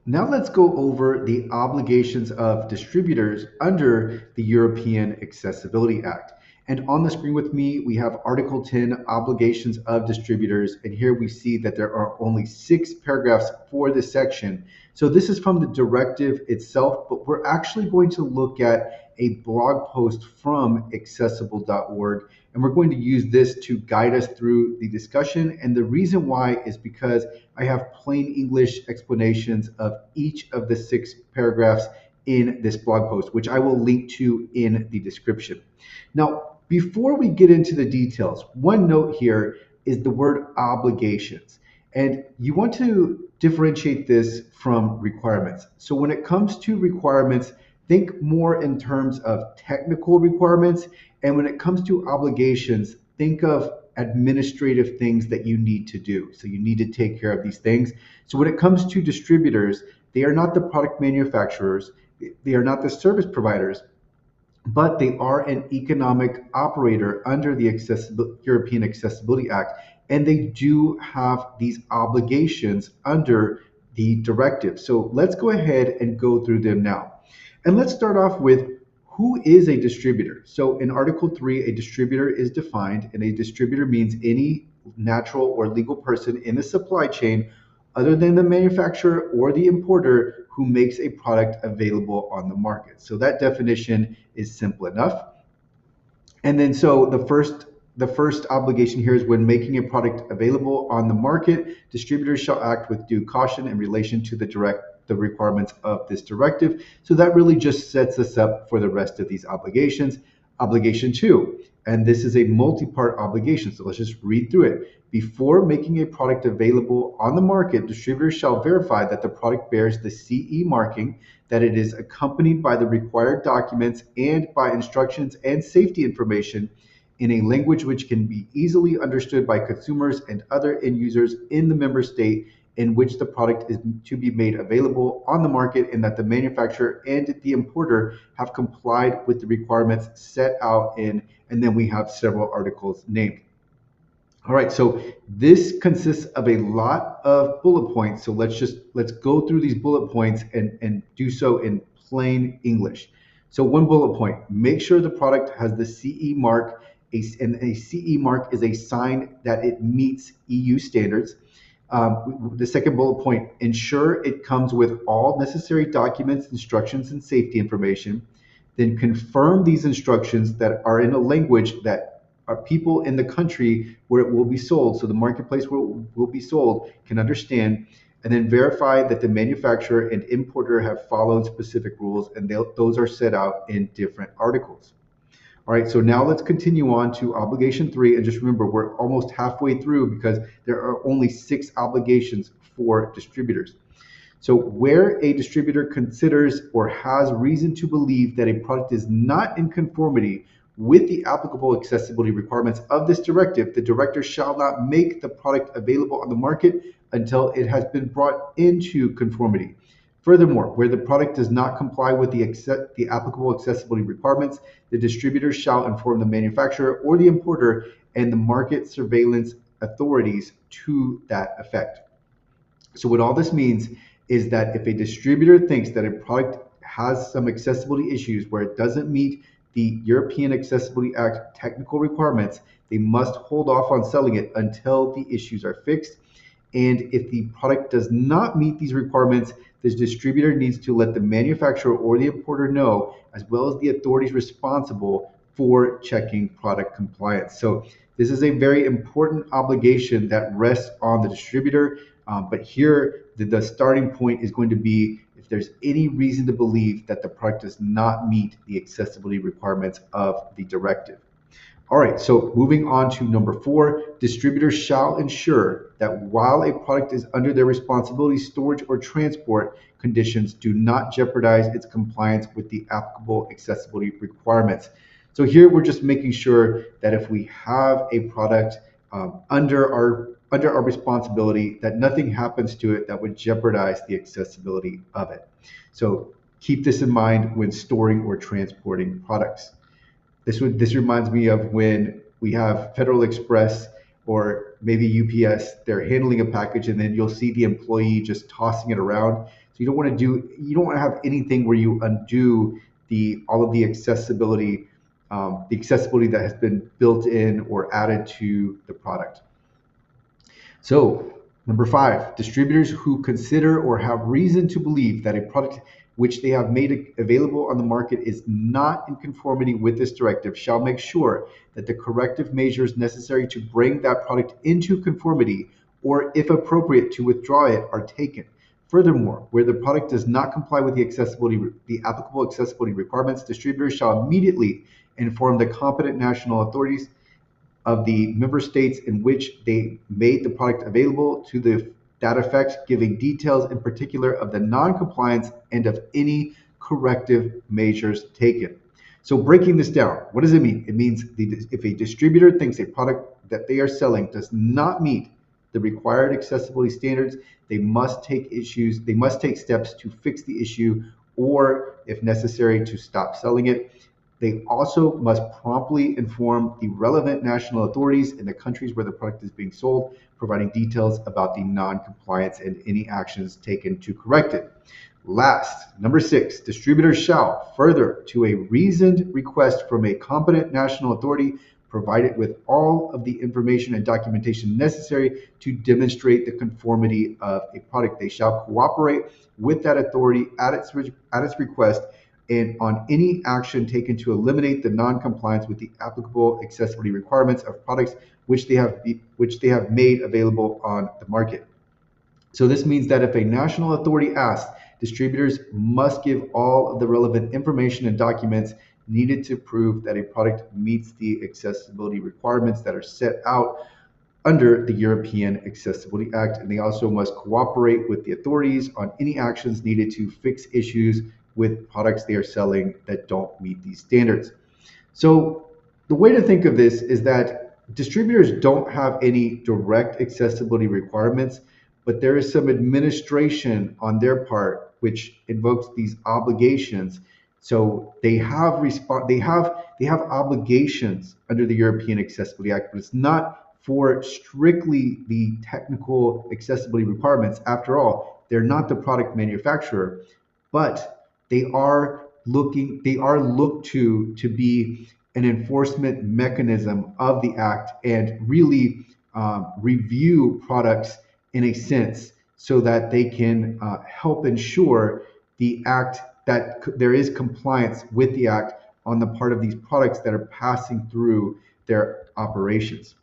Now let's go over the obligations of distributors under the European Accessibility Act. And on the screen with me, we have Article 10, Obligations of Distributors. And here we see that there are only 6 paragraphs for this section. So this is from the directive itself, but we're actually going to look at a blog post from accessible.org. And we're going to use this to guide us through the discussion. And the reason why is because I have plain English explanations of each of the 6 paragraphs in this blog post, which I will link to in the description. Now, before we get into the details, one note here is the word obligations. And you want to differentiate this from requirements. So when it comes to requirements, think more in terms of technical requirements. And when it comes to obligations, think of administrative things that you need to do. So you need to take care of these things. So when it comes to distributors, they are not the product manufacturers, they are not the service providers, but they are an economic operator under the European Accessibility Act, and they do have these obligations under the directive. So let's go ahead and go through them now. And let's start off with who is a distributor. So in Article 3, a distributor is defined, and a distributor means any natural or legal person in the supply chain other than the manufacturer or the importer who makes a product available on the market. So that definition is simple enough. And then so the first obligation here is when making a product available on the market, distributors shall act with due caution in relation to the requirements of this directive. So that really just sets us up for the rest of these obligations. Obligation 2, and this is a multi-part obligation, so let's just read through it. Before making a product available on the market, distributors shall verify that the product bears the CE marking, that it is accompanied by the required documents and by instructions and safety information in a language which can be easily understood by consumers and other end users in the member state in which the product is to be made available on the market, and that the manufacturer and the importer have complied with the requirements set out in, and then we have several articles named. All right, so this consists of a lot of bullet points. So let's go through these bullet points and do so in plain English. So one bullet point, make sure the product has the CE mark, and a CE mark is a sign that it meets EU standards. The second bullet point, ensure it comes with all necessary documents, instructions, and safety information. Then confirm these instructions that are in a language that our people in the country where it will be sold, so the marketplace where it will be sold, can understand. And then verify that the manufacturer and importer have followed specific rules, and those are set out in different articles. All right, so now let's continue on to obligation 3. And just remember, we're almost halfway through because there are only 6 obligations for distributors. So where a distributor considers or has reason to believe that a product is not in conformity with the applicable accessibility requirements of this directive, the director shall not make the product available on the market until it has been brought into conformity. Furthermore, where the product does not comply with the applicable accessibility requirements, the distributor shall inform the manufacturer or the importer and the market surveillance authorities to that effect. So what all this means is that if a distributor thinks that a product has some accessibility issues where it doesn't meet the European Accessibility Act technical requirements, they must hold off on selling it until the issues are fixed. And if the product does not meet these requirements, the distributor needs to let the manufacturer or the importer know, as well as the authorities responsible for checking product compliance. So this is a very important obligation that rests on the distributor. But here, the starting point is going to be if there's any reason to believe that the product does not meet the accessibility requirements of the directive. All right, so moving on to number 4, distributors shall ensure that while a product is under their responsibility, storage or transport conditions do not jeopardize its compliance with the applicable accessibility requirements. So here we're just making sure that if we have a product under our responsibility, that nothing happens to it that would jeopardize the accessibility of it. So keep this in mind when storing or transporting products. This reminds me of when we have Federal Express or maybe UPS, they're handling a package and then you'll see the employee just tossing it around. So you don't want to have anything where you undo all of the accessibility that has been built in or added to the product. So, number 5, distributors who consider or have reason to believe that a product which they have made available on the market is not in conformity with this directive shall make sure that the corrective measures necessary to bring that product into conformity, or if appropriate to withdraw it, are taken. Furthermore, where the product does not comply with the applicable accessibility requirements, distributors shall immediately inform the competent national authorities of the member states in which they made the product available to that effect, giving details in particular of the non-compliance and of any corrective measures taken. So breaking this down, what does it mean? It means if a distributor thinks a product that they are selling does not meet the required accessibility standards, they must take steps to fix the issue, or if necessary, to stop selling it. They also must promptly inform the relevant national authorities in the countries where the product is being sold, providing details about the non-compliance and any actions taken to correct it. Last, number 6, distributors shall, further to a reasoned request from a competent national authority, provide it with all of the information and documentation necessary to demonstrate the conformity of a product. They shall cooperate with that authority at its request and on any action taken to eliminate the non-compliance with the applicable accessibility requirements of products which they have made available on the market. So this means that if a national authority asks, distributors must give all of the relevant information and documents needed to prove that a product meets the accessibility requirements that are set out under the European Accessibility Act, and they also must cooperate with the authorities on any actions needed to fix issues with products they are selling that don't meet these standards. So the way to think of this is that distributors don't have any direct accessibility requirements, but there is some administration on their part which invokes these obligations. So they have obligations under the European Accessibility Act, but it's not for strictly the technical accessibility requirements. After all, they're not the product manufacturer, but they are looked to be an enforcement mechanism of the act and really review products in a sense so that they can help ensure the act that there is compliance with the act on the part of these products that are passing through their operations.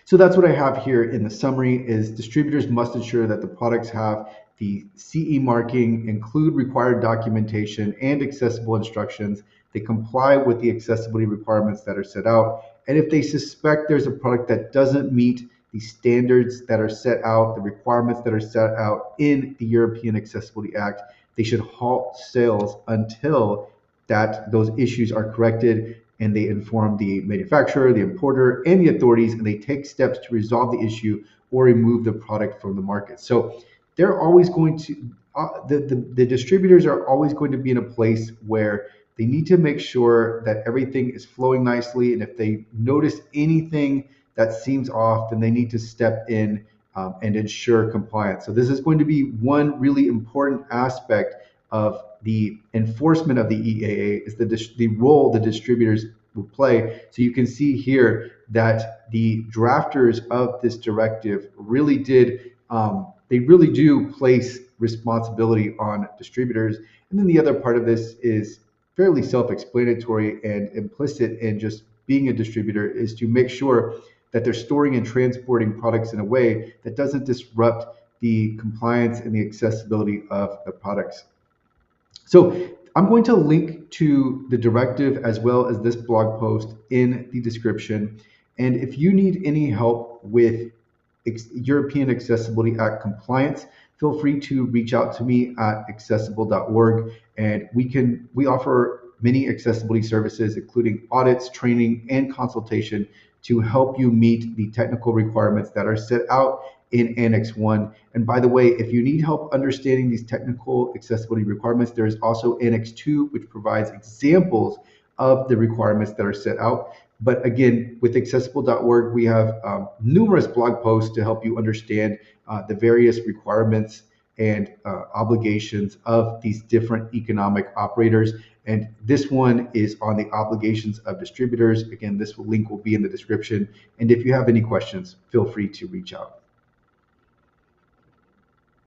So that's what I have here in the summary is distributors must ensure that the products have the CE marking, include required documentation and accessible instructions. They comply with the accessibility requirements that are set out. And if they suspect there's a product that doesn't meet the standards that are set out, the requirements that are set out in the European Accessibility Act, they should halt sales until those issues are corrected, and they inform the manufacturer, the importer, and the authorities, and they take steps to resolve the issue or remove the product from the market. So they're always going to, the distributors are always going to be in a place where they need to make sure that everything is flowing nicely. And if they notice anything that seems off, then they need to step in and ensure compliance. So this is going to be one really important aspect of the enforcement of the EAA is the role the distributors will play. So you can see here that the drafters of this directive really do place responsibility on distributors. And then the other part of this is fairly self-explanatory and implicit in just being a distributor is to make sure that they're storing and transporting products in a way that doesn't disrupt the compliance and the accessibility of the products. So I'm going to link to the directive as well as this blog post in the description. And if you need any help with European Accessibility Act compliance, feel free to reach out to me at accessible.org. And we offer many accessibility services, including audits, training, and consultation to help you meet the technical requirements that are set out in Annex 1. And by the way, if you need help understanding these technical accessibility requirements, there is also Annex 2, which provides examples of the requirements that are set out. But again, with accessible.org, we have numerous blog posts to help you understand the various requirements and obligations of these different economic operators. And this one is on the obligations of distributors. Again, link will be in the description. And if you have any questions, feel free to reach out.